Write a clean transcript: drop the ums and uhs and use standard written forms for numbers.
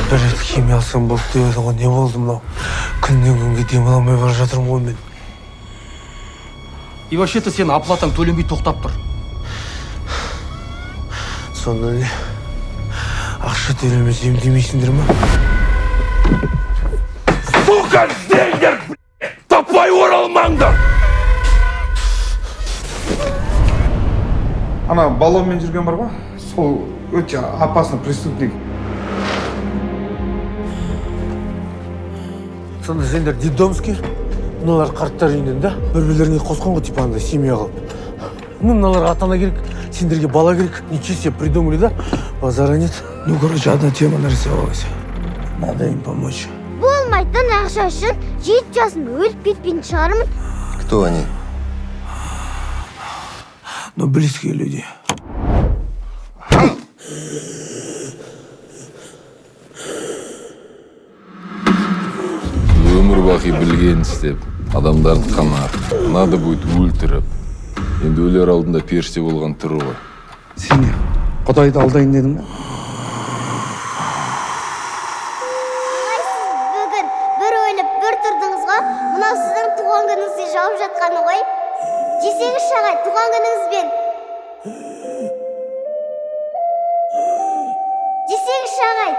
Bir rет химия алсам болды деп еді ғой, не болды мынау? Күннен күнге демала алмай бара жатырмын ғой мен. И вообще-то сен оплатаң төленбей тоқтап тұр. Сонда не? Ақша төлемес емдемейсіңдер ма? Сука, іздеңдер! Таппай оралмаңдар! Ана баллонмен жүрген бар ғой, сол өте опасный преступник. Сонда сендер детдомский, мыналар қарттар үйінен да бір-бірлеріне қосқан ғой, типа андай семья қылып. Ну, мыналарға ата-ана керек, сендерге бала керек. Ничего себе придумали, да? Базара нет. Ну, короче, одна тема нарисовалась. Надо им помочь. Болмайтын ақша үшін 7 жасымда өліп кетпейтін шығармын. Кто они? Но близкие люди. Өмір бақи білген істеп, адамдарды қанар, надо будет өлтіріп. Енді өлер алдында періште болған түрі ғой. Сен не, Құдайды алдайын дедің бе? Бүгін бір өліп, бір тұрдыңыз ғой, мынау сіздің туған күніңізде жауып жатқаны ғой. Жесеңіз шағай, туған күніңізбен. Жесеңіз шағай.